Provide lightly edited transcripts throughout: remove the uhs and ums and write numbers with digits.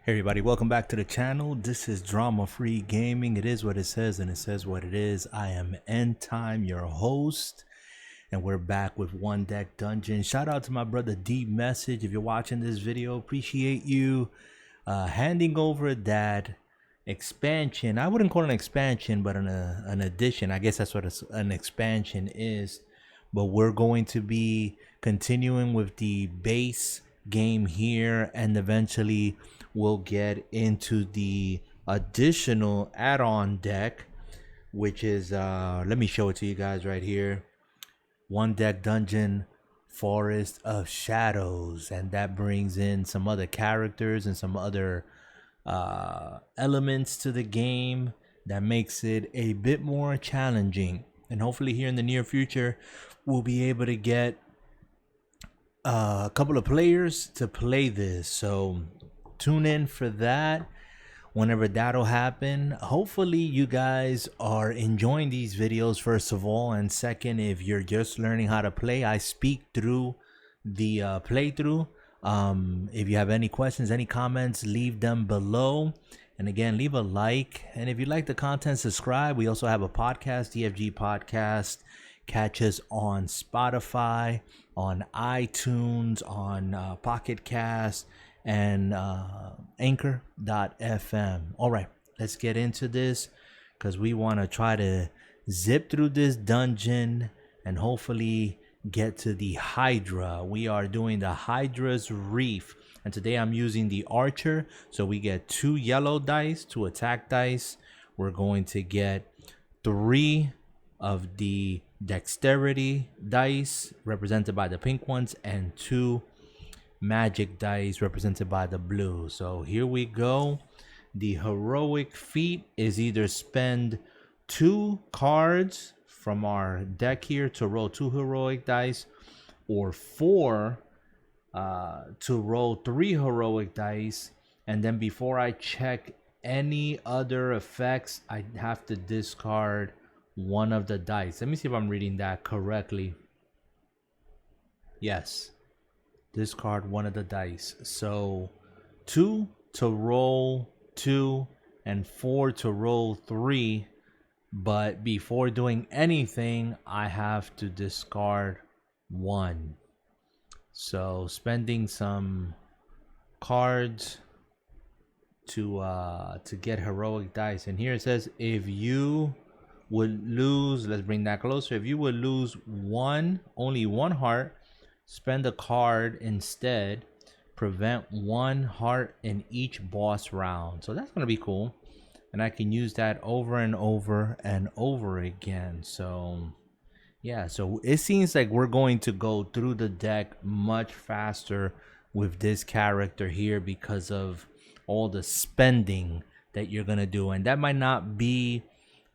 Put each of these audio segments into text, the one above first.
Hey everybody, welcome back to the channel. This is Drama Free Gaming. It is what it says and it says what it is. I am End Time, your host, and we're back with One Deck Dungeon. Shout out to my brother D Message. If you're watching this video, appreciate you handing over that expansion. I wouldn't call it an expansion, but an addition. I guess that's what an expansion is. But we're going to be continuing with the base game here, and eventually we'll get into the additional add-on deck, which is let me show it to you guys right here. One Deck Dungeon Forest of Shadows, and that brings in some other characters and some other elements to the game that makes it a bit more challenging. And hopefully here in the near future we'll be able to get a couple of players to play this, so tune in for that whenever that'll happen. Hopefully you guys are enjoying these videos, first of all, and second, if you're just learning how to play, I speak through the playthrough. If you have any questions, any comments, leave them below, and again, leave a like, and if you like the content, subscribe. We also have a podcast, DFG Podcast. Catch us on Spotify, on iTunes, on Pocket Cast, and Anchor.fm. All right, let's get into this because we want to try to zip through this dungeon and hopefully get to the Hydra. We are doing the Hydra's Reef, and today I'm using the Archer. So we get 2 yellow dice, 2 attack dice. We're going to get 3 of the dexterity dice represented by the pink ones and 2 magic dice represented by the blue. So here we go. The heroic feat is either spend 2 cards from our deck here to roll 2 heroic dice, or 4 to roll 3 heroic dice, and then before I check any other effects I have to discard 1 of the dice. Let me see if I'm reading that correctly. Yes, discard 1 of the dice. So 2 to roll 2 and 4 to roll 3, but before doing anything I have to discard 1. So spending some cards to get heroic dice, and here it says if you would lose, let's bring that closer, if you would lose only one heart, spend a card instead. Prevent 1 heart in each boss round. So that's gonna be cool, and I can use that over and over and over again. So yeah, so it seems like we're going to go through the deck much faster with this character here because of all the spending that you're gonna do, and that might not be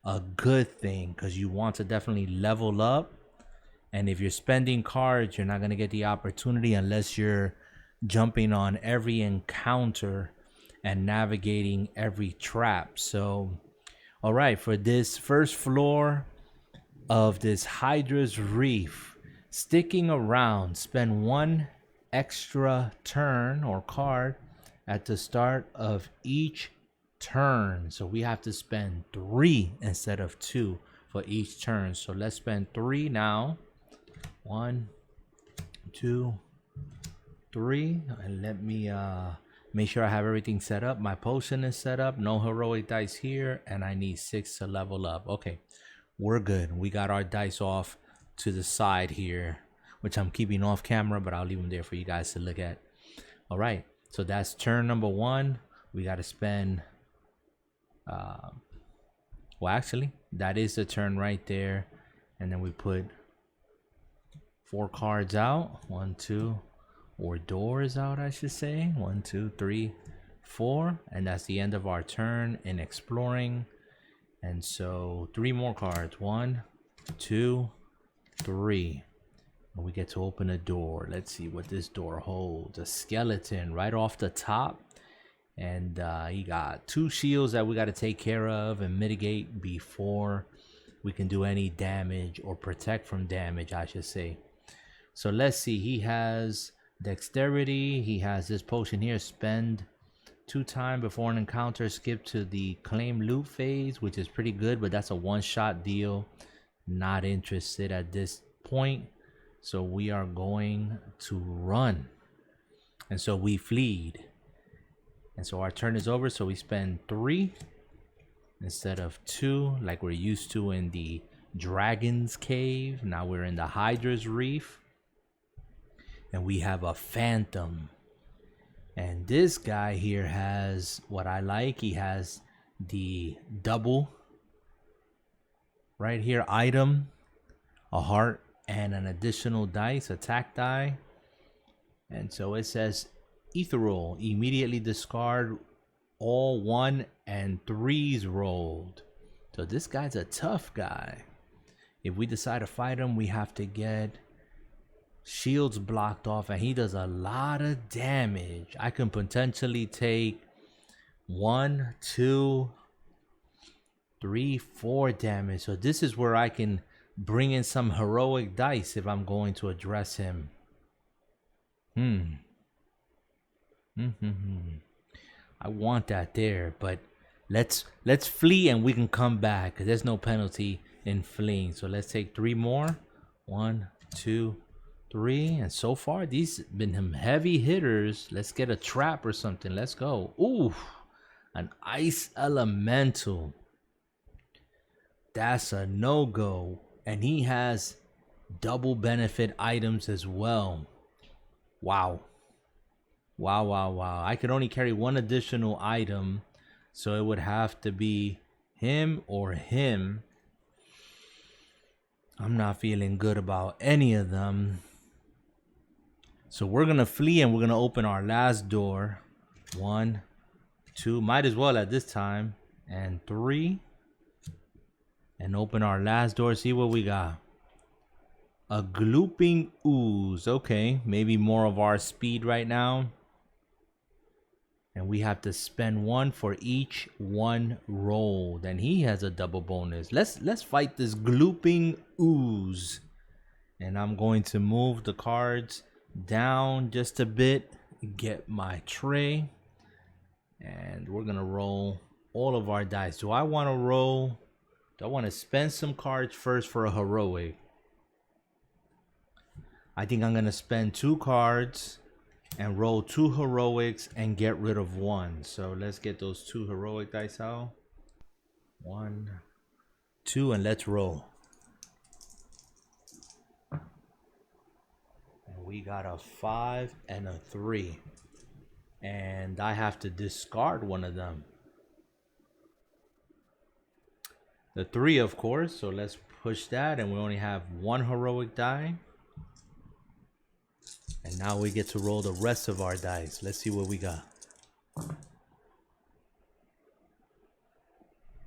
a good thing because you want to definitely level up. And if you're spending cards, you're not going to get the opportunity unless you're jumping on every encounter and navigating every trap. So all right, for this first floor of this Hydra's Reef, sticking around, spend 1 extra turn or card at the start of each turn. So we have to spend 3 instead of 2 for each turn. So let's spend 3 now. 1, 2, 3, and let me make sure I have everything set up. My potion is set up, no heroic dice here, and I need 6 to level up. Okay, we're good. We got our dice off to the side here, which I'm keeping off camera, but I'll leave them there for you guys to look at. All right, so that's turn number 1. We got to spend well, actually that is the turn right there, and then we put 4 cards out. 1, 2, or doors out, I should say. 1, 2, 3, 4, and that's the end of our turn in exploring. And so 3 more cards. 1, 2, 3, and we get to open a door. Let's see what this door holds. A skeleton right off the top, and he got 2 shields that we got to take care of and mitigate before we can do any damage, or protect from damage, I should say. So let's see, he has dexterity, he has this potion here, spend 2 times before an encounter. Skip to the claim loot phase, which is pretty good, but that's a one-shot deal. Not interested at this point. So we are going to run. And so we fleed. And so our turn is over. So we spend 3 instead of 2 like we're used to in the Dragon's Cave. Now we're in the Hydra's Reef. And we have a Phantom. And this guy here has what I like. He has the double right here item, a heart, and an additional dice, attack die. And so it says Ethereal, immediately discard all 1 and 3s rolled. So this guy's a tough guy. If we decide to fight him, we have to get shields blocked off, and he does a lot of damage. I can potentially take 1, 2, 3, 4 damage. So this is where I can bring in some heroic dice if I'm going to address him. I want that there, but let's flee and we can come back because there's no penalty in fleeing. So let's take 3 more. 1, 2, 3, and so far these been some heavy hitters. Let's get a trap or something. Let's go. Ooh, an ice elemental. That's a no-go. And he has double benefit items as well. Wow. Wow. I could only carry 1 additional item, so it would have to be him or him. I'm not feeling good about any of them. So we're going to flee and we're going to open our last door. 1, 2, might as well at this time. And 3. And open our last door. See what we got. A Glooping Ooze. Okay, maybe more of our speed right now. And we have to spend 1 for each 1 roll. Then he has a double bonus. Let's fight this Glooping Ooze. And I'm going to move the cards down just a bit. Get my tray. And we're going to roll all of our dice. Do I want to roll? Do I want to spend some cards first for a heroic? I think I'm going to spend 2 cards and roll 2 heroics and get rid of 1. So let's get those 2 heroic dice out. 1, 2, and let's roll. And we got a 5 and a 3. And I have to discard one of them. The 3, of course. So let's push that. And we only have 1 heroic die. And now we get to roll the rest of our dice. Let's see what we got.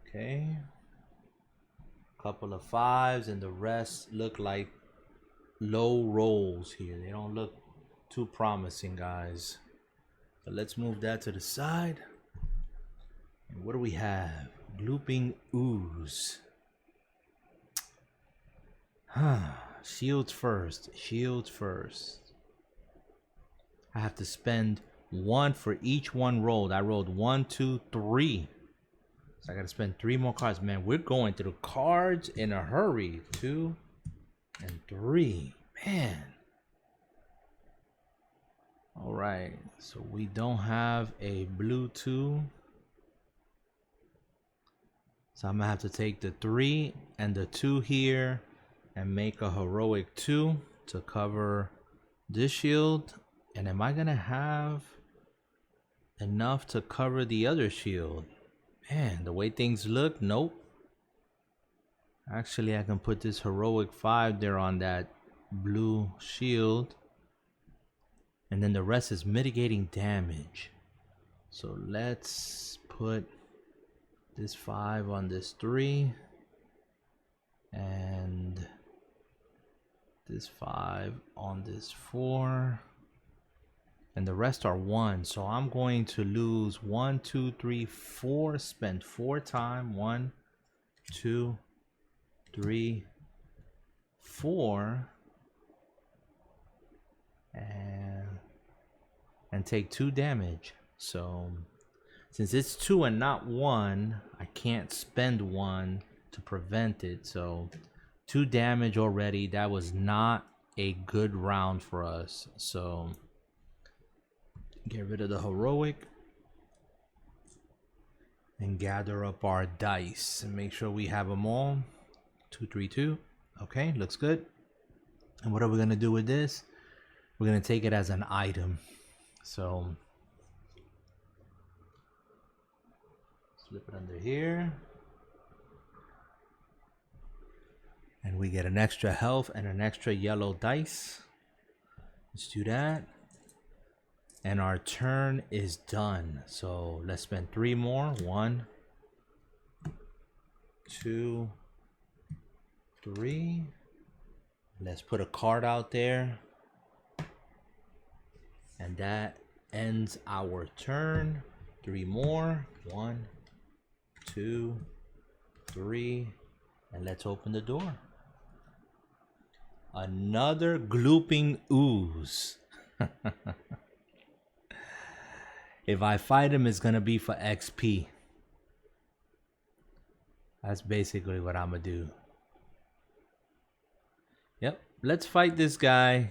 Okay. Couple of 5s, and the rest look like low rolls here. They don't look too promising, guys. But let's move that to the side. And what do we have? Glooping Ooze. Shields first. Shields first. I have to spend 1 for each 1 rolled. I rolled 1, 2, 3. So I got to spend 3 more cards. Man, we're going through cards in a hurry. 2 and 3. Man. All right. So we don't have a blue 2. So I'm going to have to take the 3 and the 2 here and make a heroic 2 to cover this shield. And am I going to have enough to cover the other shield? Man, the way things look, nope. Actually, I can put this heroic 5 there on that blue shield. And then the rest is mitigating damage. So let's put this 5 on this 3. And this 5 on this 4. And the rest are 1. So I'm going to lose 1, 2, 3, 4. Spend 4 time. 1, 2, 3, 4. And take 2 damage. So Since it's 2 and not 1, I can't spend 1 to prevent it. So 2 damage already. That was not a good round for us. So get rid of the heroic and gather up our dice and make sure we have them all. 2, 3, 2. Okay, looks good. And what are we gonna do with this? We're gonna take it as an item. So slip it under here. And we get an extra health and an extra yellow dice. Let's do that. And our turn is done. So let's spend 3 more. 1, 2, 3. Let's put a card out there. And that ends our turn. 3 more. 1, 2, 3. And let's open the door. Another glooping ooze. If I fight him, it's gonna be for XP. That's basically what I'm gonna do. Yep, let's fight this guy.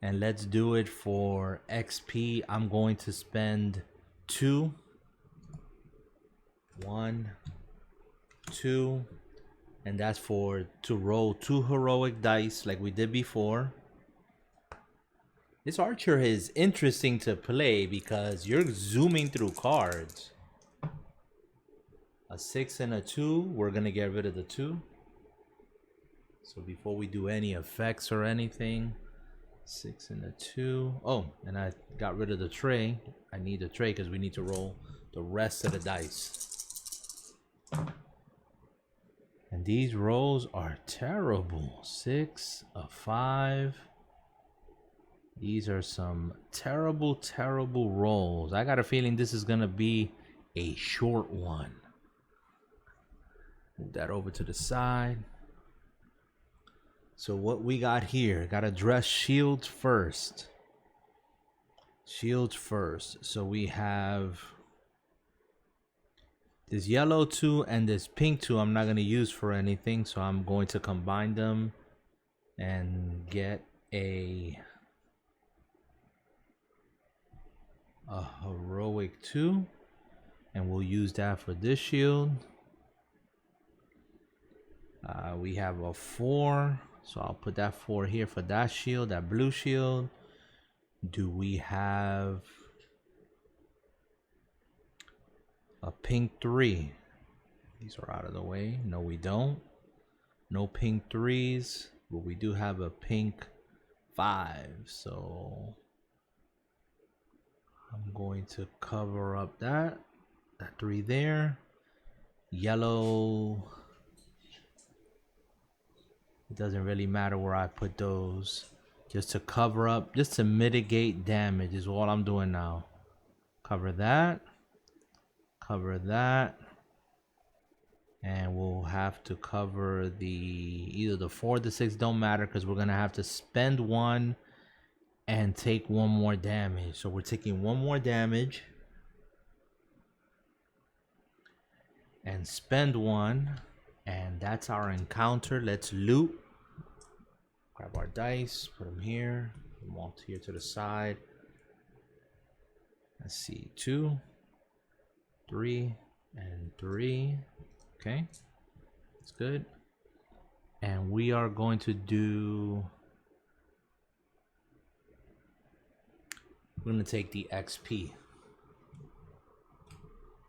And let's do it for XP. I'm going to spend 2. 1, 2. And that's to roll 2 heroic dice like we did before. This archer is interesting to play because you're zooming through cards. A 6 and a 2. We're going to get rid of the 2. So before we do any effects or anything. 6 and a 2. Oh, and I got rid of the tray. I need the tray because we need to roll the rest of the dice. And these rolls are terrible. 6, a 5. These are some terrible, terrible rolls. I got a feeling this is going to be a short one. Move that over to the side. So what we got here, got to address shields first. Shields first. So we have this yellow 2 and this pink 2 I'm not going to use for anything. So I'm going to combine them and get a heroic 2. And we'll use that for this shield. We have a 4. So I'll put that 4 here for that shield, that blue shield. Do we have a pink 3? These are out of the way. No, we don't. No pink 3s, but we do have a pink 5. So I'm going to cover up that 3 there. Yellow. It doesn't really matter where I put those. Just to cover up, just to mitigate damage is all I'm doing now. Cover that. Cover that. And we'll have to cover either the 4 or the 6, don't matter, because we're going to have to spend 1 and take 1 more damage. So we're taking 1 more damage. And spend 1. And that's our encounter. Let's loot. Grab our dice, put them here, put them all here to the side. Let's see, 2, 3, and 3. Okay, that's good. And we are going to do, we're going to take the XP.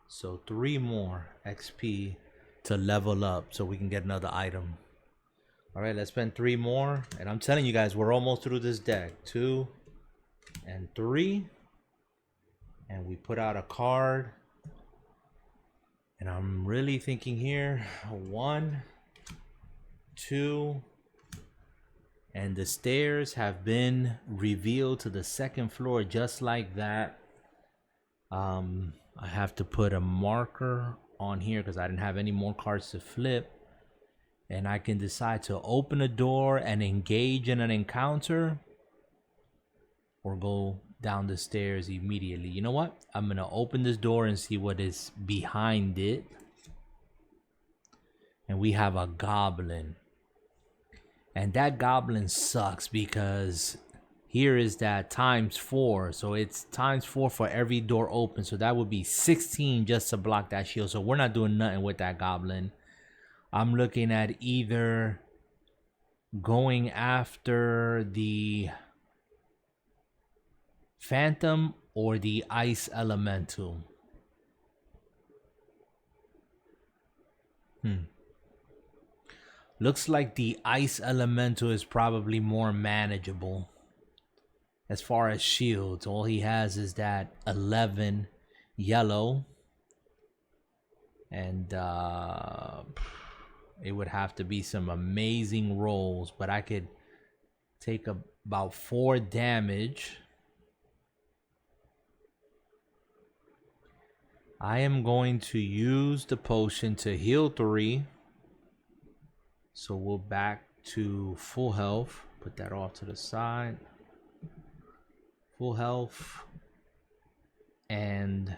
So 3 more XP to level up so we can get another item. All right, let's spend 3 more. And I'm telling you guys, we're almost through this deck. 2 and 3. And we put out a card. And I'm really thinking here. 1, 2. And the stairs have been revealed to the 2nd floor just like that. I have to put a marker on here because I didn't have any more cards to flip. And I can decide to open a door and engage in an encounter, or go down the stairs immediately. You know what? I'm gonna open this door and see what is behind it. And we have a goblin. And that goblin sucks because here is that ×4. So it's ×4 for every door open. So that would be 16 just to block that shield. So we're not doing nothing with that goblin. I'm looking at either going after the Phantom or the Ice Elemental. Looks like the Ice Elemental is probably more manageable. As far as shields, all he has is that 11 yellow. And it would have to be some amazing rolls. But I could take about 4 damage. I am going to use the potion to heal 3. So we'll back to full health. Put that off to the side. Full health. And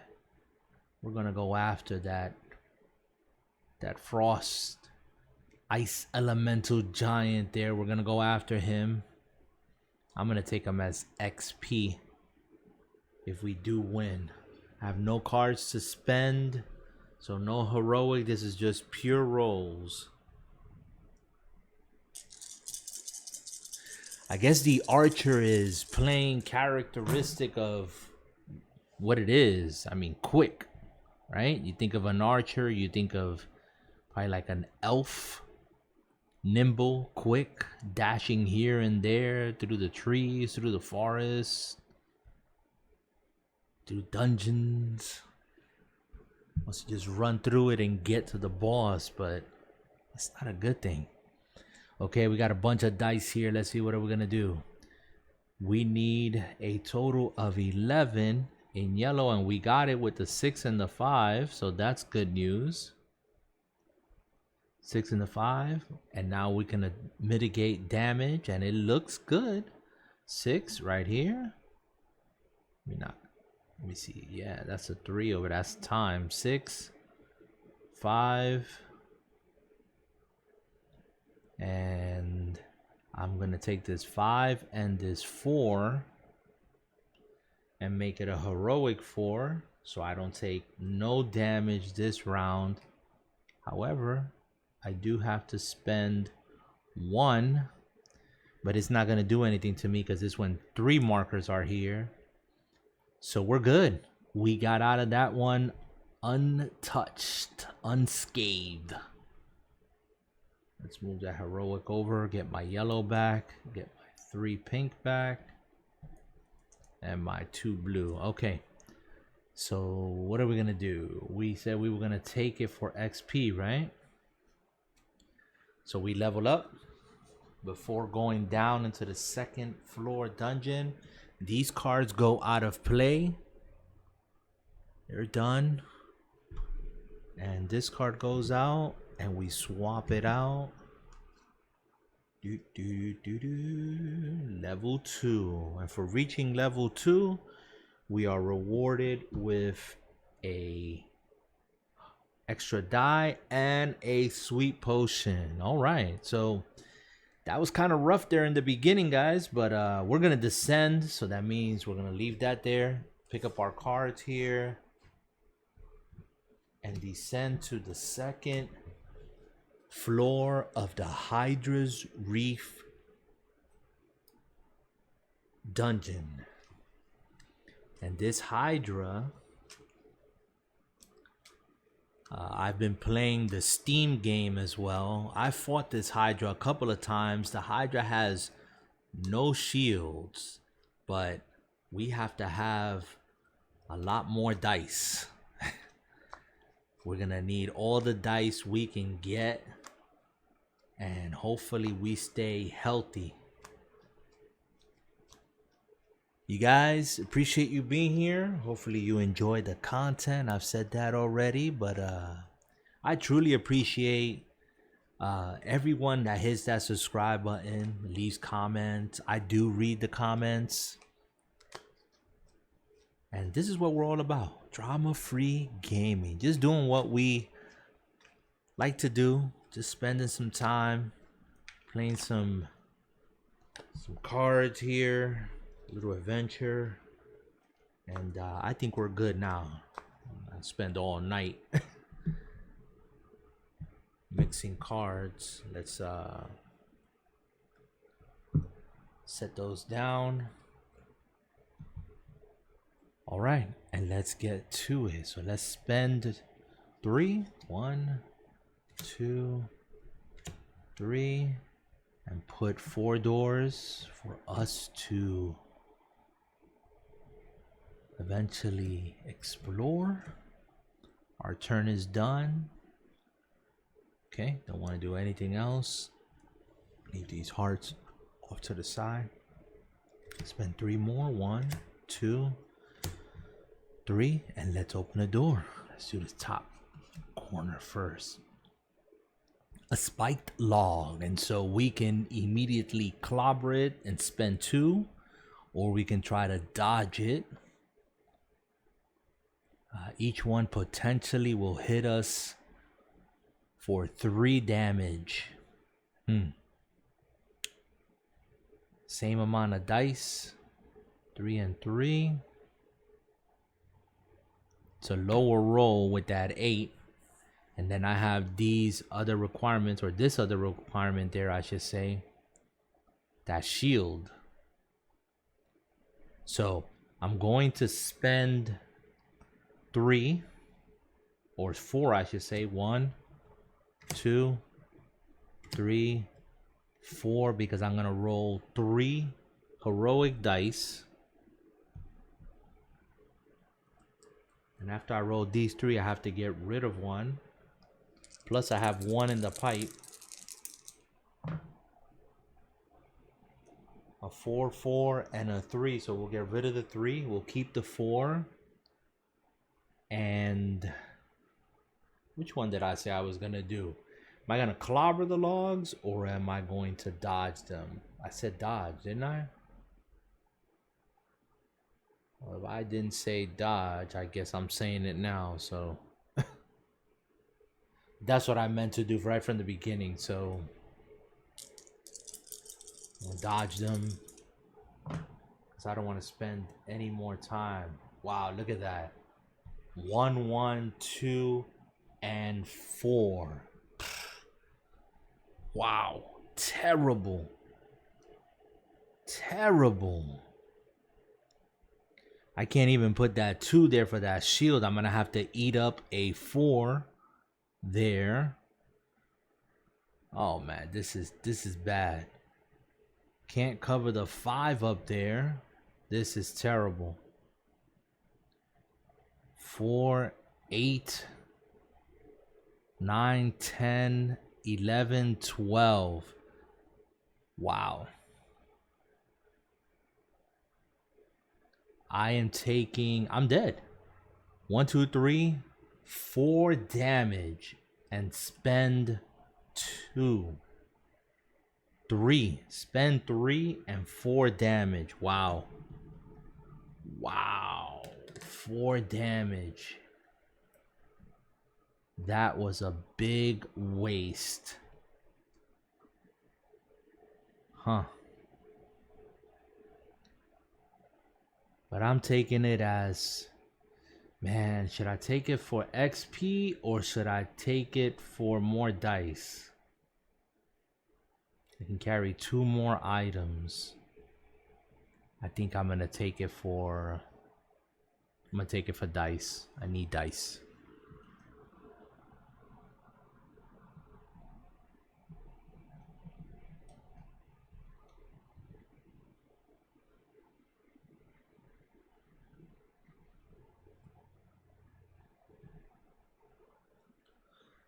we're gonna go after that frost ice elemental giant there. We're gonna go after him. I'm gonna take him as XP if we do win. I have no cards to spend, so no heroic. This is just pure rolls. I guess the archer is playing characteristic of what it is. I mean, quick, right? You think of an archer, you think of probably like an elf. Nimble, quick, dashing here and there through the trees, through the forest, through dungeons. Wants to just run through it and get to the boss, but that's not a good thing. Okay, we got a bunch of dice here. Let's see what are we gonna do. We need a total of 11 in yellow, and we got it with the 6 and the 5, so that's good news. 6 and the 5, and now we can mitigate damage, and it looks good. 6 right here. Let me see. Yeah, that's a 3 over. That's time. 6, 5, and I'm gonna take this 5 and this 4 and make it a heroic 4, so I don't take no damage this round. However, I do have to spend 1, but it's not gonna do anything to me because this when 3 markers are here. So we're good. We got out of that one untouched, unscathed. Let's move that heroic over, get my yellow back, get my 3 pink back, and my 2 blue. Okay, so what are we gonna do? We said we were gonna take it for XP, right? So we level up before going down into the 2nd floor dungeon. These cards go out of play. They're done. And this card goes out, and we swap it out. Level 2. And for reaching level 2, we are rewarded with a extra die and a sweet potion. All right, so that was kind of rough there in the beginning, guys, but we're gonna descend, so that means we're gonna leave that there, pick up our cards here, and descend to the 2nd floor of the Hydra's Reef dungeon. And this Hydra, I've been playing the Steam game as well. I fought this Hydra a couple of times. The Hydra has no shields, but we have to have a lot more dice. We're gonna need all the dice we can get, and hopefully we stay healthy. You guys, appreciate you being here. Hopefully you enjoyed the content. I've said that already, but I truly appreciate everyone that hits that subscribe button, leaves comments. I do read the comments. And this is what we're all about. Drama-free gaming. Just doing what we like to do. Just spending some time playing some cards here. A little adventure. And I think we're good now. I spend all night mixing cards. Let's set those down. All right, and let's get to it. So let's spend 3. 1, 2, 3, and put 4 doors for us to eventually explore. Our turn is done. Okay, don't want to do anything else. Leave these hearts off to the side. Spend 3 more. 1, 2, 3, and let's open the door. Let's do the top corner first. A spiked log, and so we can immediately clobber it and spend 2, or we can try to dodge it. Each one potentially will hit us for 3 damage. Same amount of dice, 3 and 3. It's a lower roll with that 8. And then I have these other requirements, or this other requirement there, I should say. That shield. So I'm going to spend 3, or 4, I should say. 1, 2, 3, 4, because I'm gonna roll 3 heroic dice. And after I roll these 3, I have to get rid of 1. Plus I have 1 in the pipe. A 4, 4, and a 3. So we'll get rid of the 3. We'll keep the 4. And which one did I say I was gonna do? Am I gonna clobber the logs, or am I going to dodge them? I said dodge, didn't I? Well, if I didn't say dodge, I guess I'm saying it now, so that's what I meant to do right from the beginning. So I'll dodge them because I don't want to spend any more time. Wow, look at that. 1, 1, 2, and 4. Wow, terrible. Terrible. I can't even put that 2 there for that shield. I'm gonna have to eat up a 4 there. Oh man, this is bad. Can't cover the 5 up there. This is terrible. 4, 8, 9, 10, 11, 12. Wow. I'm dead. 1, 2, 3, 4 damage and spend 2. 3. Spend 3 and 4 damage. Wow. Wow. 4 damage. That was a big waste. Huh. But I'm taking it as, man, should I take it for XP or should I take it for more dice? I can carry 2 more items. I think I'm gonna take it for dice. I need dice.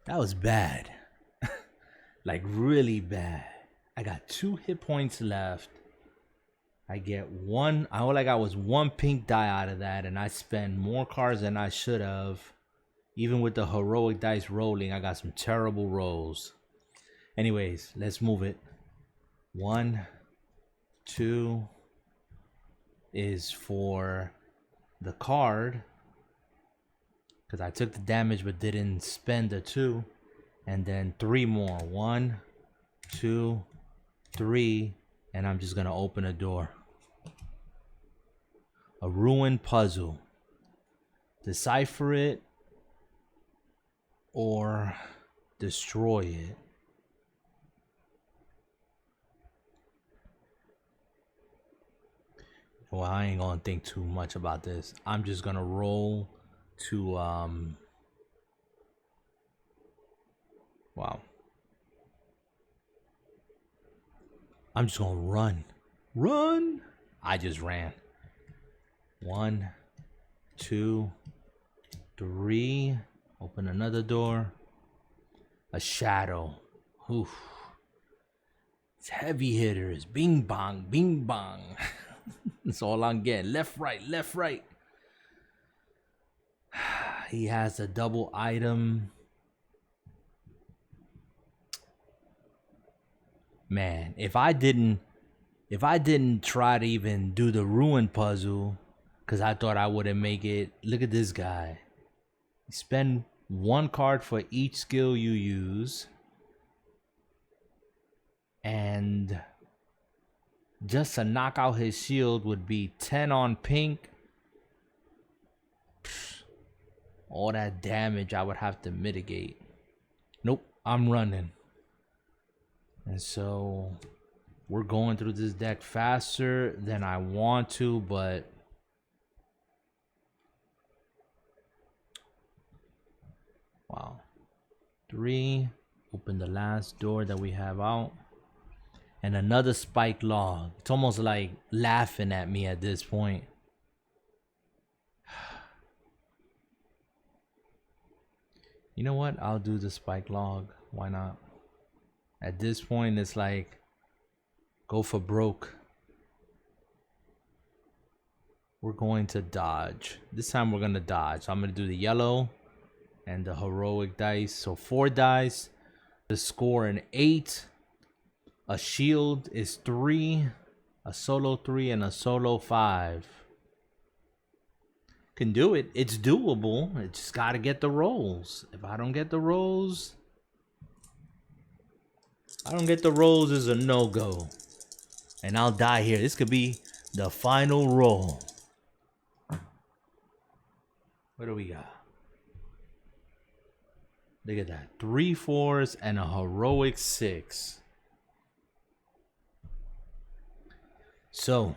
That was bad. Like really bad. I got 2 hit points left. I get 1. All I got was 1 pink die out of that, and I spent more cards than I should have. Even with the heroic dice rolling, I got some terrible rolls. Anyways, let's move it. 1, 2 is for the card because I took the damage but didn't spend the 2. And then 3 more. 1, 2, 3. And I'm just going to open a door. A ruined puzzle. Decipher it or destroy it. Well, I ain't gonna think too much about this. I'm just gonna roll to wow. I'm just gonna run. Run! I just ran. 1, 2, 3. Open another door. A shadow. Oof. It's heavy hitters. Bing bong, bing bong. That's all I'm getting. Left, right, left, right. He has a double item. Man, if I didn't try to even do the ruin puzzle, because I thought I wouldn't make it. Look at this guy. You spend 1 card for each skill you use. And just to knock out his shield would be 10 on pink. All that damage I would have to mitigate. Nope, I'm running. And so we're going through this deck faster than I want to, but wow. 3. Open the last door that we have out. And another spike log. It's almost like laughing at me at this point. You know what? I'll do the spike log. Why not? At this point, it's like go for broke. We're going to dodge. This time we're going to dodge. So I'm going to do the yellow and the heroic dice. So 4 dice. The score an 8. A shield is 3, a solo 3, and a solo 5. Can do it. It's doable. It's just got to get the rolls. If I don't get the rolls, is a no-go. And I'll die here. This could be the final roll. What do we got? Look at that. 3 4s and a heroic 6. So,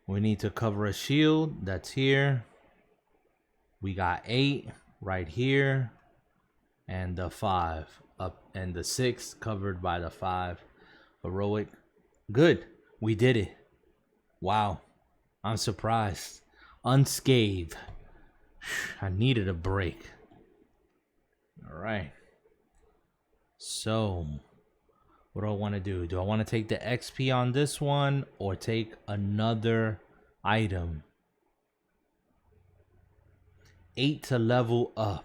we need to cover a shield. That's here. We got 8 right here. And the 5 up. And the 6 covered by the 5. Heroic. Good. We did it. Wow. I'm surprised. Unscathed. I needed a break. All right. So, what do I want to do? Do I want to take the XP on this one or take another item? 8 to level up.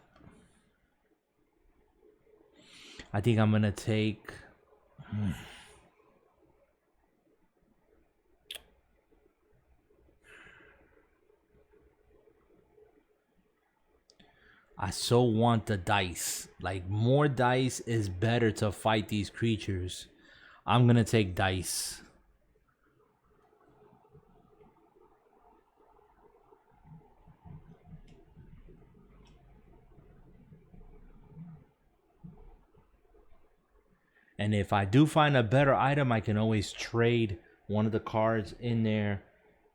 I think I'm going to take... I so want the dice. Like, more dice is better to fight these creatures. I'm gonna take dice. And if I do find a better item, I can always trade one of the cards in there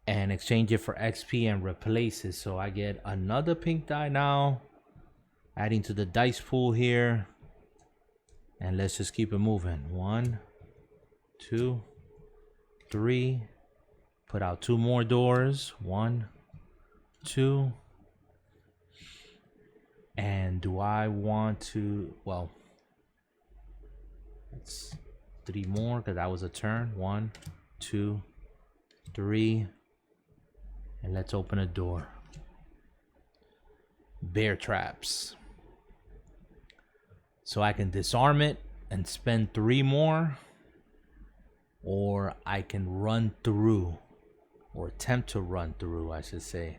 and exchange it for XP and replace it. So I get another pink die now. Adding to the dice pool here. And let's just keep it moving. 1, 2, 3. Put out 2 more doors. 1, 2. And do I want to... Well, it's 3 more because that was a turn. 1, 2, 3. And let's open a door. Bear traps. So I can disarm it and spend 3 more. Or I can run through or attempt to run through, I should say.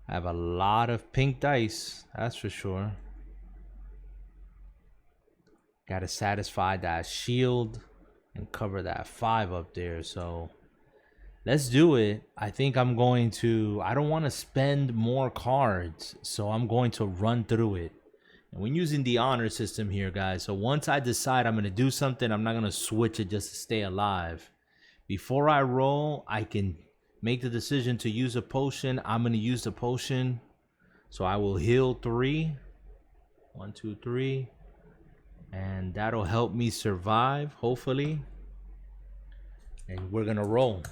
I have a lot of pink dice, that's for sure. Gotta satisfy that shield and cover that 5 up there, so let's do it. I think I'm going to, I don't want to spend more cards, so I'm going to run through it. And we're using the honor system here, guys. So once I decide I'm going to do something, I'm not going to switch it just to stay alive. Before I roll, I can make the decision to use a potion. I'm going to use the potion. So I will heal 3. 1, 2, 3. And that'll help me survive, hopefully. And we're going to roll.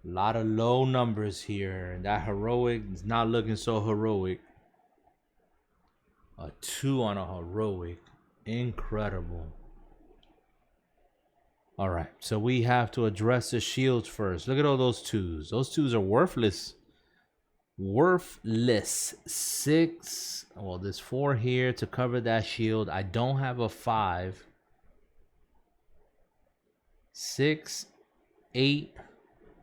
A lot of low numbers here. That heroic is not looking so heroic. A 2 on a heroic. Incredible. Alright, so we have to address the shields first. Look at all those 2s. Those 2s are worthless. Worthless. 6. Well, there's 4 here to cover that shield. I don't have a 5. 6, 8,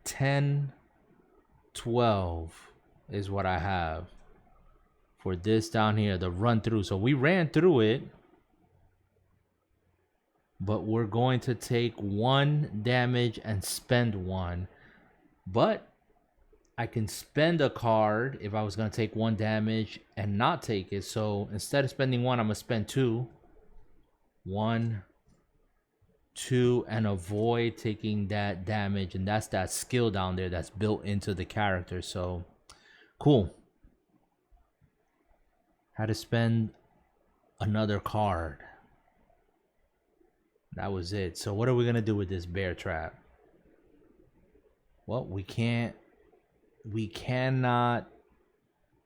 10, 12 is what I have for this down here, the run through. So we ran through it, but we're going to take 1 damage and spend 1. But I can spend a card if I was going to take 1 damage and not take it. So instead of spending 1, I'm going to spend 2. 1, 2, and avoid taking that damage. And that's that skill down there that's built into the character. So cool. Had to spend another card. That was it. So what are we gonna do with this bear trap? Well, we cannot.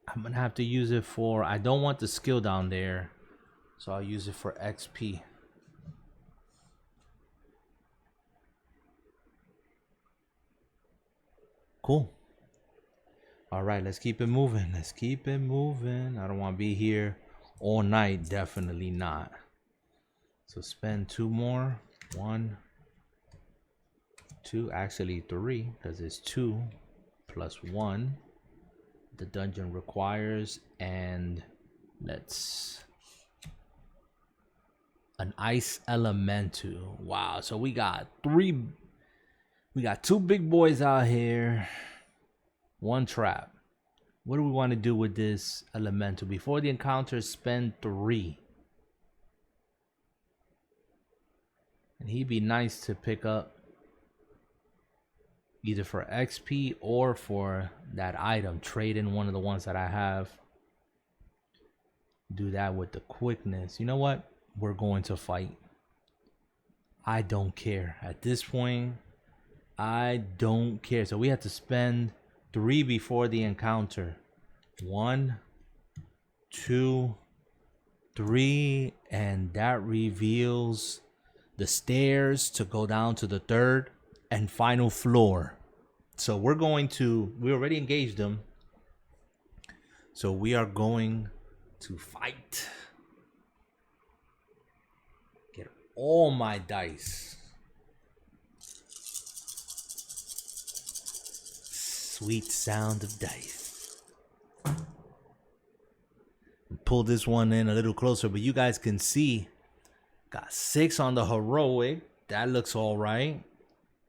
I'm gonna have to use it for, I don't want the skill down there, so I'll use it for XP. Cool. All right, let's keep it moving. Let's keep it moving. I don't want to be here all night. Definitely not. So spend 2 more. 1, 2, actually 3, because it's 2 plus 1 the dungeon requires. And let's, an ice elemental. Wow, so we got 2 big boys out here, 1 trap. What do we want to do with this elemental? Before the encounter, spend 3. And he'd be nice to pick up either for XP or for that item. Trade in one of the ones that I have. Do that with the quickness. You know what? We're going to fight. I don't care. At this point, I don't care. So we have to spend 3 before the encounter. 1, 2, 3, and that reveals the stairs to go down to the 3rd and final floor. So we already engaged them. So we are going to fight. Get all my dice. Sweet sound of dice. Pull this one in a little closer, but you guys can see got 6 on the heroic. That looks all right.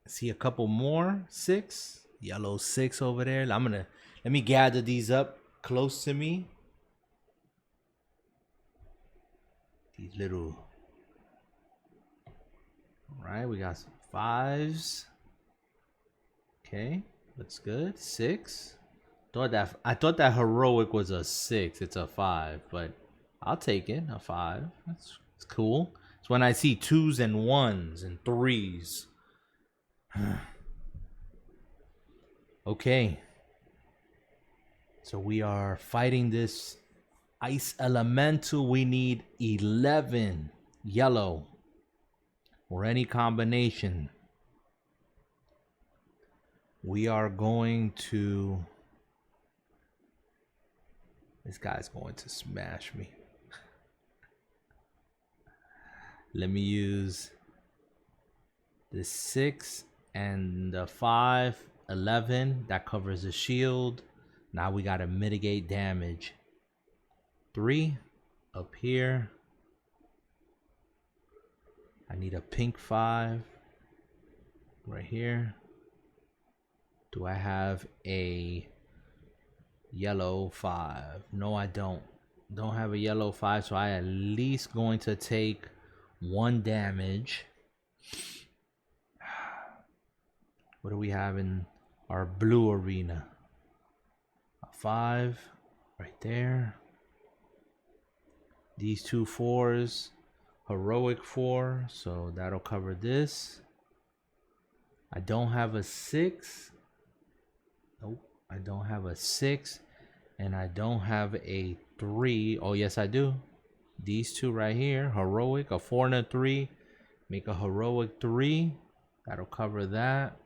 See a couple more. 6 yellow 6 over there. Let me gather these up close to me. These little, all right, we got some 5s. Okay, looks good. 6. I thought that heroic was a 6. It's a 5, but I'll take it. A 5. That's cool. It's when I see 2s and 1s and 3s. Okay. So we are fighting this ice elemental. We need 11 yellow or any combination. We are going to This guy's going to smash me. Let me use the 6 and the 5, 11. That covers the shield. Now we got to mitigate damage. 3 up here. I need a pink 5 right here. Do I have a yellow 5? No, I don't. Don't have a yellow 5, so I at least going to take 1 damage. What do we have in our blue arena? A 5 right there. These 2 4s, heroic 4, so that'll cover this. I don't have a 6. Nope, I don't have a 6, and I don't have a 3. Oh yes, I do. These 2 right here, heroic, a 4 and a 3, make a heroic 3. That'll cover that.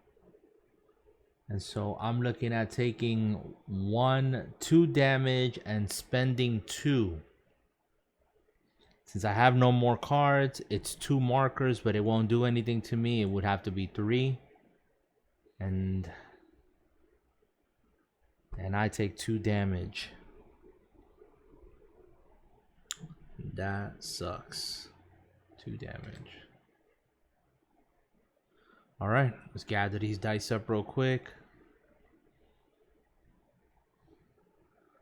And so I'm looking at taking 2 damage and spending 2. Since I have no more cards, it's 2 markers, but it won't do anything to me. It would have to be 3. And I take 2 damage. That sucks. 2 damage. Alright, let's gather these dice up real quick.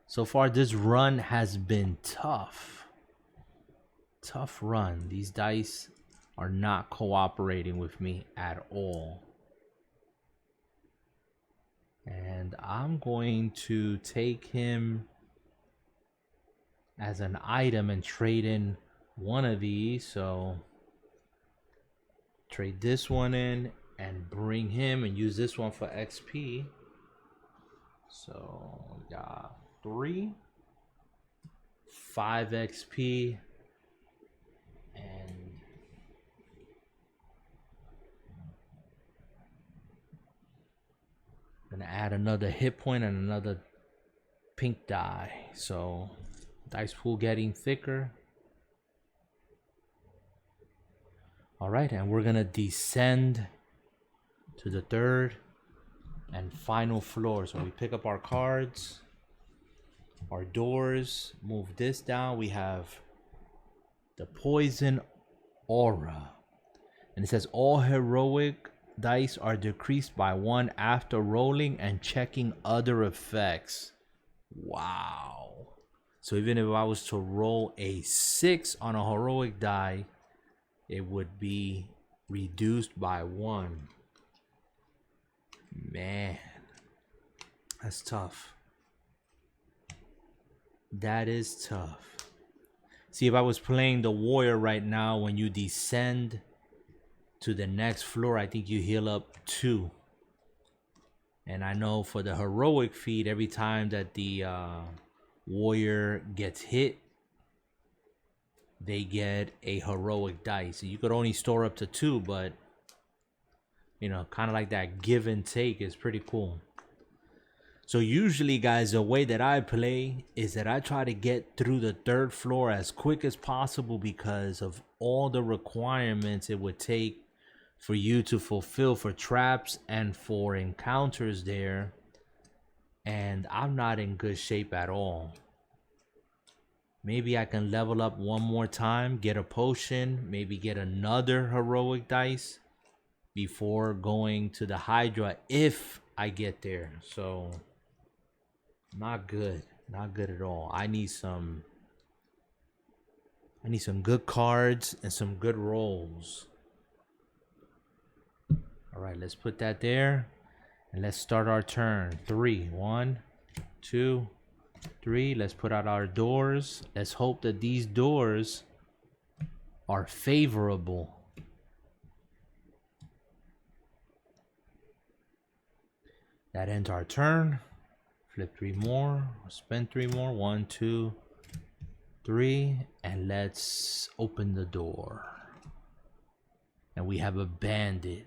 So far, this run has been tough. Tough run. These dice are not cooperating with me at all. And I'm going to take him as an item and trade in one of these. So trade this one in and bring him and use this one for XP. So we got 3, 5 XP, and gonna add another hit point and another pink die. So dice pool getting thicker. All right, and we're gonna descend to the 3rd and final floor. So we pick up our cards, our doors, move this down. We have the poison aura, and it says all heroic dice are decreased by 1 after rolling and checking other effects. Wow. So even if I was to roll a 6 on a heroic die, it would be reduced by 1. Man, that's tough. That is tough. See, if I was playing the warrior right now, when you descend to the next floor, I think you heal up 2. And I know for the heroic feat, every time that the warrior gets hit, they get a heroic dice. You could only store up to 2, but you know, kind of like that give and take is pretty cool. So usually, guys, the way that I play is that I try to get through the 3rd floor as quick as possible because of all the requirements it would take for you to fulfill for traps and for encounters there. And I'm not in good shape at all. Maybe I can level up one more time, get a potion, maybe get another heroic dice before going to the Hydra if I get there. So not good. Not good at all. I need some good cards and some good rolls. All right, let's put that there. And let's start our turn. 3. 1, 2, 3. Let's put out our doors. Let's hope that these doors are favorable. That ends our turn. Flip 3 more. Spend 3 more. 1, 2, 3. And let's open the door. And we have a bandit.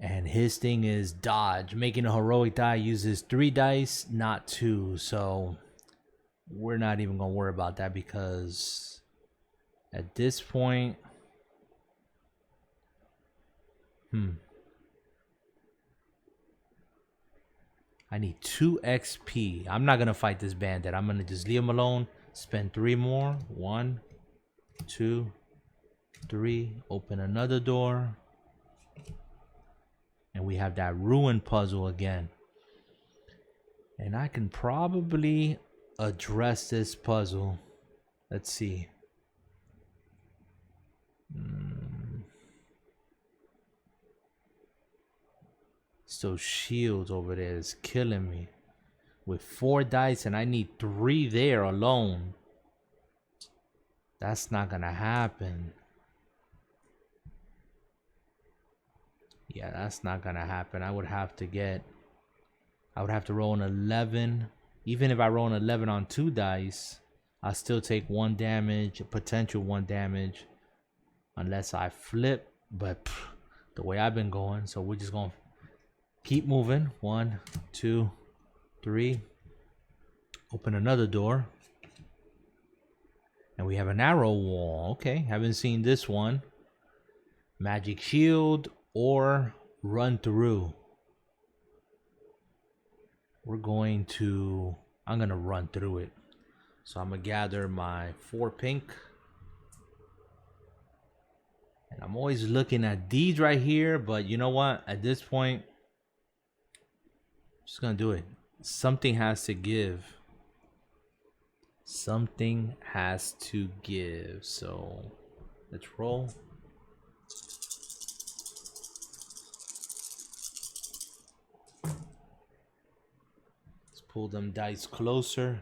And his thing is dodge. Making a heroic die uses 3 dice, not 2. So we're not even going to worry about that because at this point... I need 2 XP. I'm not going to fight this bandit. I'm going to just leave him alone. Spend 3 more. 1, 2, 3. Open another door. And we have that ruin puzzle again. And I can probably address this puzzle. Let's see. So shields over there is killing me. With 4 dice and I need 3 there alone. That's not gonna happen. Yeah, that's not gonna happen. I would have to roll an 11. Even if I roll an 11 on 2 dice, I still take 1 damage, a potential 1 damage, unless I flip. But the way I've been going, so we're just gonna keep moving. 1, 2, 3. Open another door. And we have an arrow wall. Okay, haven't seen this one. Magic shield or run through. I'm gonna run through it. So I'm gonna gather my 4 pink. And I'm always looking at these right here, but you know what? At this point, I'm just gonna do it. Something has to give. Something has to give. So let's roll. Let's pull them dice closer.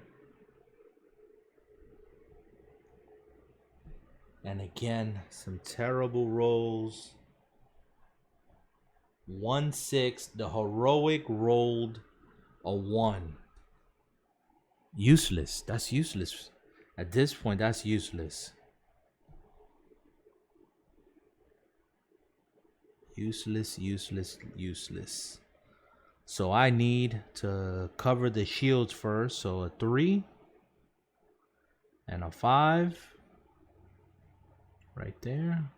And again, some terrible rolls. 1, 6. The heroic rolled a 1. Useless. That's useless. At this point, that's useless. Useless, useless, useless. So I need to cover the shields first. So a 3 and a 5 right there.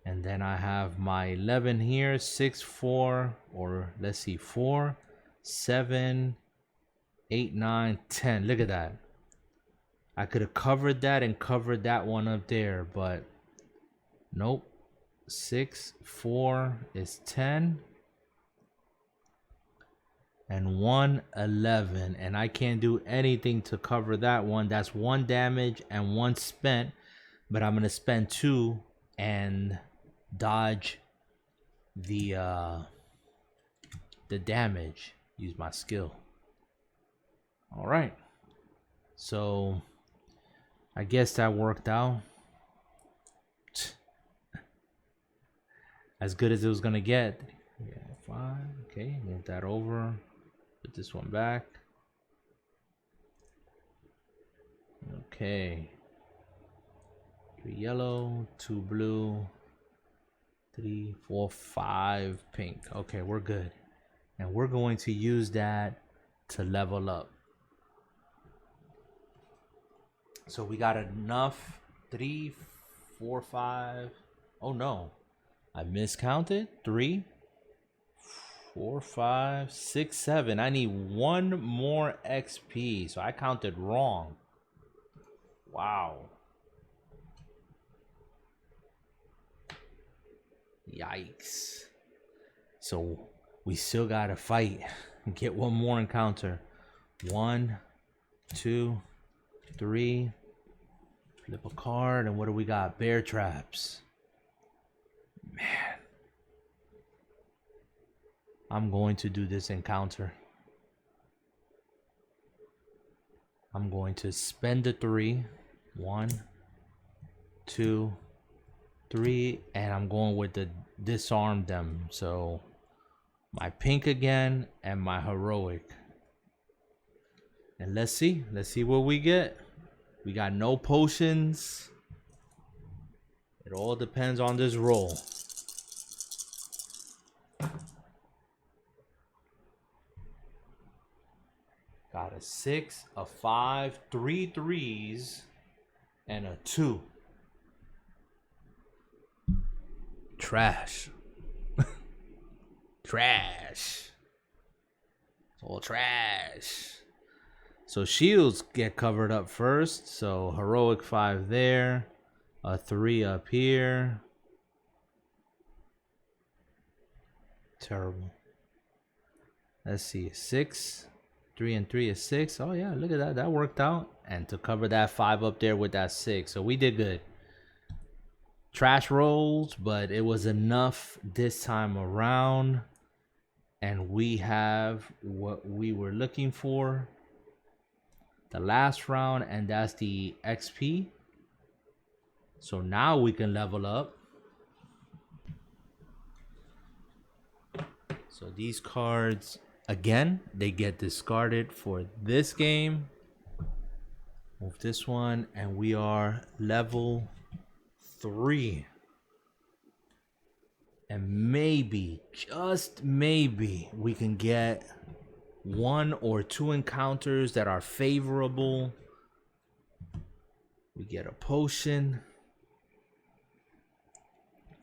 And then I have my 11 here. 6, 4, or let's see, 4, 7, 8, 9, 10. Look at that. I could have covered that and covered that one up there, but nope. 6, 4 is 10. And 1, 11. And I can't do anything to cover that one. That's 1 damage and 1 spent. But I'm going to spend 2 and dodge the damage. Use my skill. All right. So I guess that worked out. As good as it was gonna get. Yeah, 5. Okay, move that over. Put this one back. Okay. 3 yellow, 2 blue, 3, 4, 5 pink. Okay, we're good. And we're going to use that to level up. So we got enough. 3, 4, 5. Oh no, I miscounted. 3, 4, 5, 6, 7. I need 1 more XP. So I counted wrong. Wow. Yikes. So we still gotta fight and get 1 more encounter. 1, 2, 3. Flip a card, and what do we got? Bear traps. Man. I'm going to do this encounter. I'm going to spend the 3. 1, 2, 3, and I'm going with the disarm them. So my pink again and my heroic. And let's see what we get. We got no potions. It all depends on this roll. Got a 6, a 5, 3 threes, and a 2. Trash. Trash. It's all trash. So shields get covered up first. So heroic 5 there. A 3 up here. Terrible. Let's see. 6. 3 and 3 is 6. Oh yeah, look at that. That worked out. And to cover that 5 up there with that 6. So we did good. Trash rolls, but it was enough this time around. And we have what we were looking for. The last round, and that's the XP. So now we can level up. So these cards, again, they get discarded for this game. Move this one, and we are level 3. And maybe, just maybe, we can get 1 or 2 encounters that are favorable. We get a potion.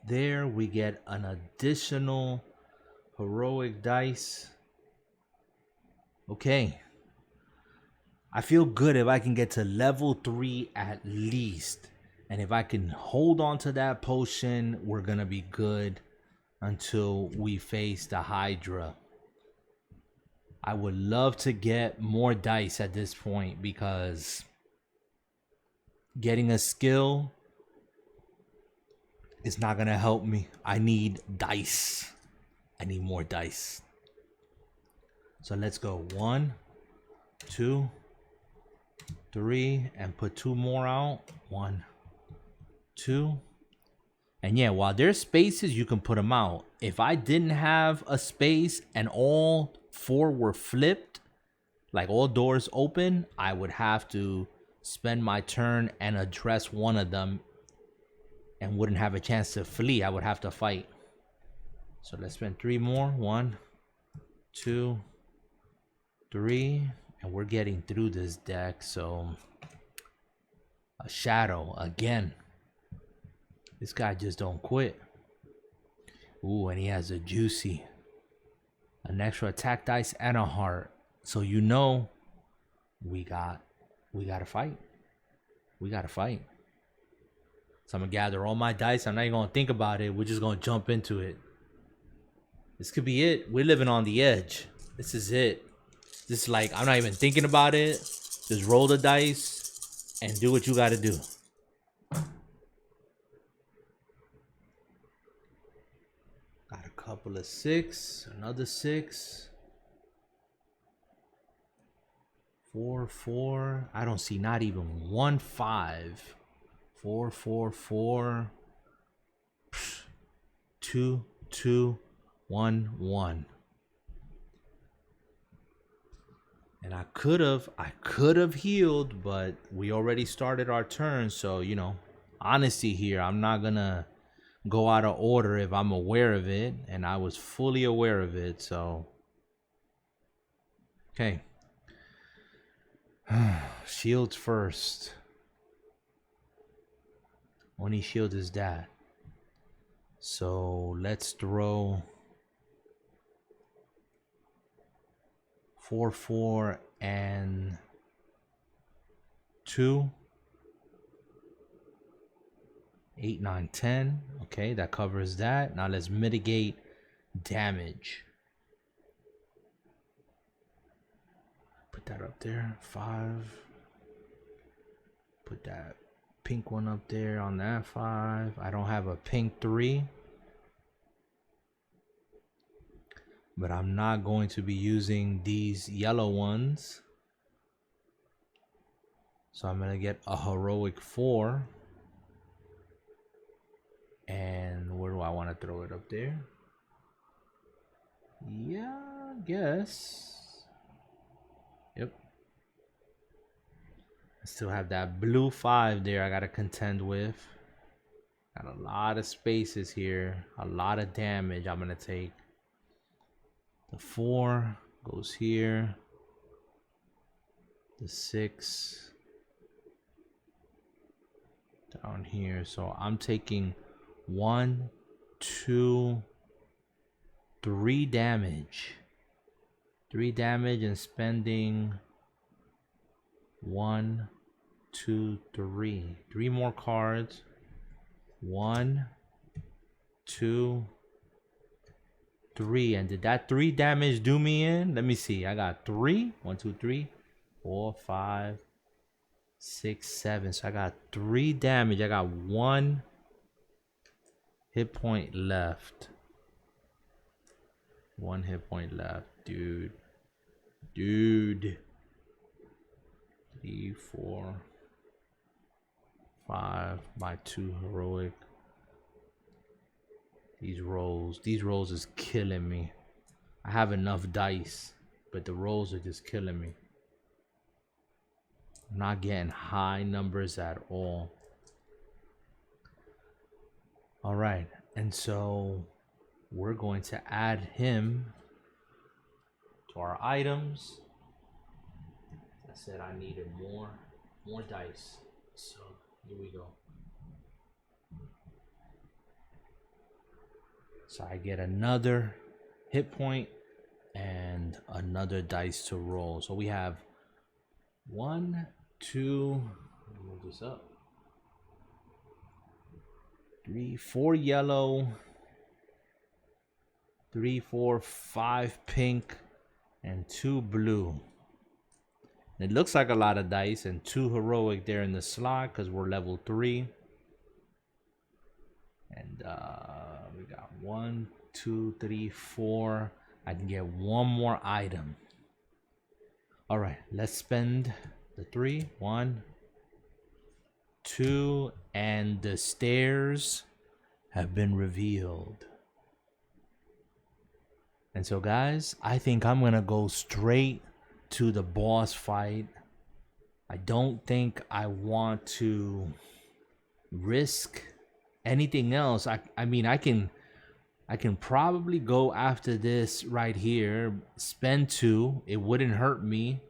There, we get an additional heroic dice. Okay. I feel good if I can get to level 3 at least. And if I can hold on to that potion, we're going to be good until we face the Hydra. I would love to get more dice at this point because getting a skill is not going to help me. I need dice. I need more dice. So let's go 1, 2, 3, and put 2 more out. 1, 2. And yeah, while there's spaces, you can put them out. If I didn't have a space and all 4 were flipped, like all doors open, I would have to spend my turn and address one of them and wouldn't have a chance to flee. I would have to fight. So let's spend 3 more. 1, 2, 3. And we're getting through this deck. So a shadow again. This guy just don't quit. Ooh, and he has a juicy. An extra attack dice and a heart. So you know we gotta fight. We gotta fight. So I'm gonna gather all my dice. I'm not even gonna think about it. We're just gonna jump into it. This could be it. We're living on the edge. This is it. This is like, I'm not even thinking about it. Just roll the dice and do what you gotta do. Got a couple of 6, another 6. 4, 4. I don't see not even 1 5. 4, 4, 4. 2, 2, 1, 1. And I could have healed, but we already started our turn. So, you know, honesty here. I'm not gonna go out of order if I'm aware of it, and I was fully aware of it. So, okay. Shields first. Only shield is that. So let's throw 4, 4, and 2. 8, 9, 10. Okay, that covers that. Now let's mitigate damage. Put that up there. 5. Put that pink one up there on that 5. I don't have a pink 3. But I'm not going to be using these yellow ones. So I'm going to get a heroic 4. And where do I want to throw it up there? Yeah, I guess. Yep. I still have that blue 5 there I got to contend with. Got a lot of spaces here. A lot of damage I'm going to take. The 4 goes here. The 6 down here. So I'm taking 1, 2, 3 damage. 3 damage and spending 1, 2, 3. 3 more cards. 1, 2, 3. And did that 3 damage do me in? Let me see. I got 3. 1, 2, 3, 4, 5, 6, 7. So I got 3 damage. I got 1 hit point left. 1 hit point left, dude. 3, 4, 5 by 2 heroic. These rolls is killing me. I have enough dice, but the rolls are just killing me. I'm not getting high numbers at all. All right, and so we're going to add him to our items. I said I needed more dice, so here we go. So I get another hit point and another dice to roll. So we have 1, 2, move this up, 3, 4 yellow, 3, 4, 5 pink, and 2 blue. It looks like a lot of dice and 2 heroic there in the slot because we're level 3. And we got 1, 2, 3, 4. I can get 1 more item. All right, let's spend the 3. 1, 2, and the stairs have been revealed. And so, guys, I think I'm gonna go straight to the boss fight. I don't think I want to risk anything else. I mean, I can probably go after this right here, spend 2. It wouldn't hurt me.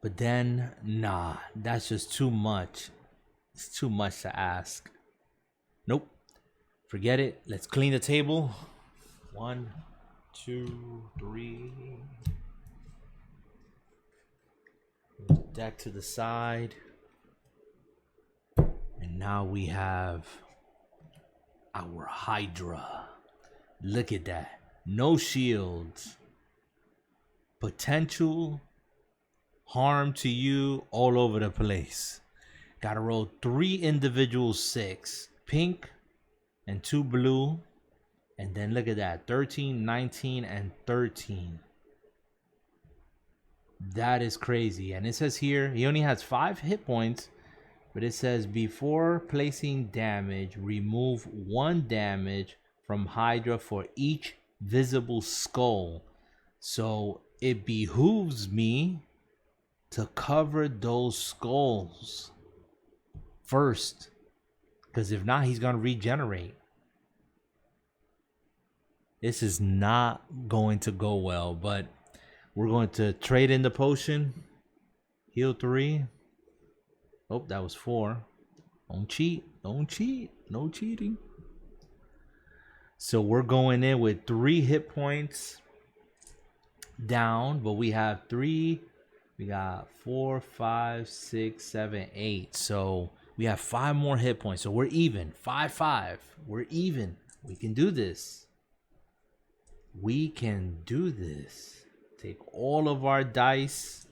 But then, nah, that's just too much. It's too much to ask. Nope. Forget it. Let's clean the table. 1, 2, 3. Deck to the side. And now we have our Hydra. Look at that. No shields. Potential harm to you all over the place. Gotta roll 3 individual 6. Pink and 2 blue. And then look at that. 13, 19, and 13. That is crazy. And it says here, he only has 5 hit points. But it says, before placing damage, remove 1 damage from Hydra for each visible skull. So it behooves me to cover those skulls first. Because if not, he's going to regenerate. This is not going to go well, but we're going to trade in the potion. Heal 3. Oh, that was 4. Don't cheat. Don't cheat. No cheating. So we're going in with 3 hit points down, but we have 3. We got 4, 5, 6, 7, 8. So we have 5 more hit points. So we're even. 5, 5. We're even. We can do this. We can do this. Take all of our dice,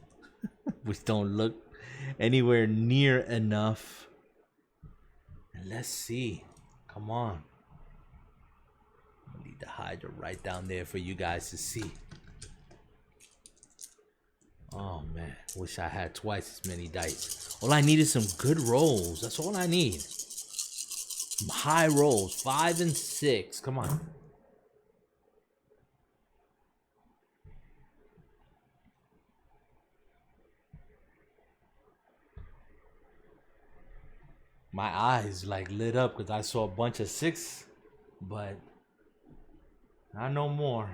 which don't look anywhere near enough. And let's see. Come on. I need the Hydra right down there for you guys to see. Oh man, wish I had twice as many dice. All I need is some good rolls. That's all I need. Some high rolls. 5 and 6. Come on. My eyes like lit up because I saw a bunch of 6, but Not no more.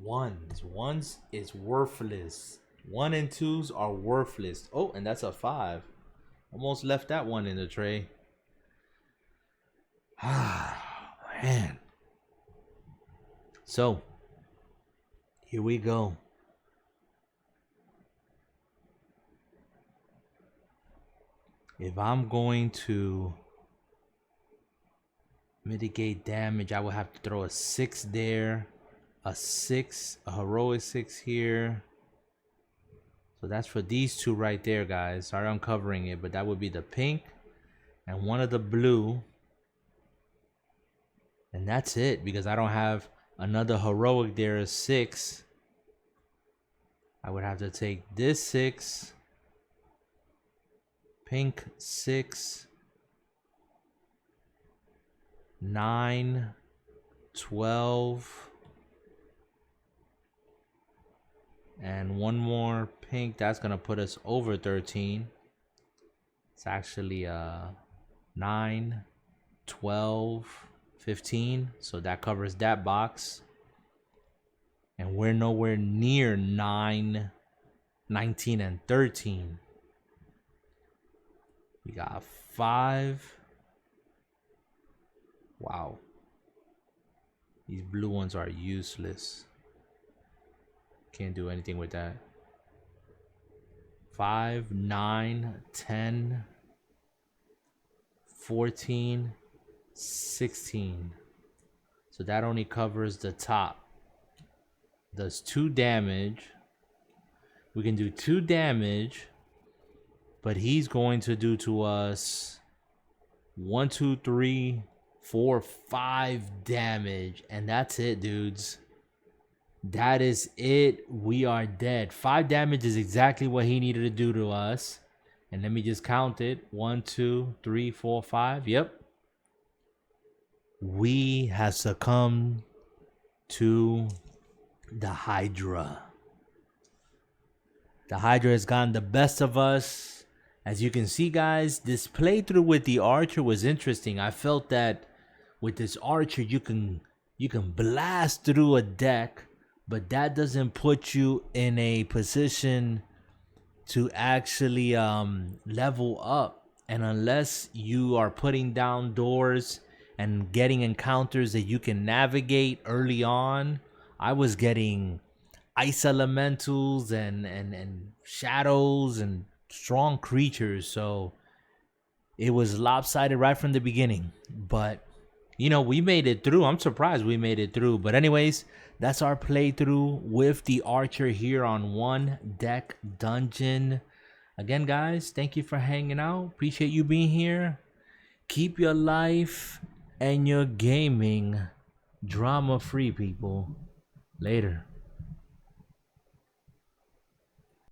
Ones is worthless. 1 and 2s are worthless. Oh, and that's a 5. Almost left that one in the tray. Ah, man. So, here we go. If I'm going to mitigate damage, I would have to throw a 6 there, a 6, a heroic 6 here. So that's for these two right there, guys. Sorry I'm covering it, but that would be the pink and one of the blue. And that's it, because I don't have another heroic there, a 6. I would have to take this 6, pink 6, 9, 12, and one more pink. That's gonna put us over 13. It's actually 9, 12, 15. So that covers that box. And we're nowhere near 9, 19, and 13. We got 5. Wow. These blue ones are useless. Can't do anything with that. 5, 9, 10, 14, 16. So that only covers the top. Does 2 damage. We can do 2 damage, but he's going to do to us 1, 2, 3, 4, 5 damage. And that's it, dudes. That is it. We are dead. 5 damage is exactly what he needed to do to us. And let me just count it. 1, 2, 3, 4, 5. Yep. We have succumbed to the Hydra. The Hydra has gotten the best of us. As you can see, guys, this playthrough with the Archer was interesting. I felt that with this Archer, you can blast through a deck, but that doesn't put you in a position to actually level up. And unless you are putting down doors and getting encounters that you can navigate early on, I was getting ice elementals and shadows and strong creatures, so it was lopsided right from the beginning. But you know, we made it through. I'm surprised we made it through. But anyways, that's our playthrough with the Archer here on One Deck Dungeon. Again, guys, thank you for hanging out. Appreciate you being here. Keep your life and your gaming drama free, people. Later.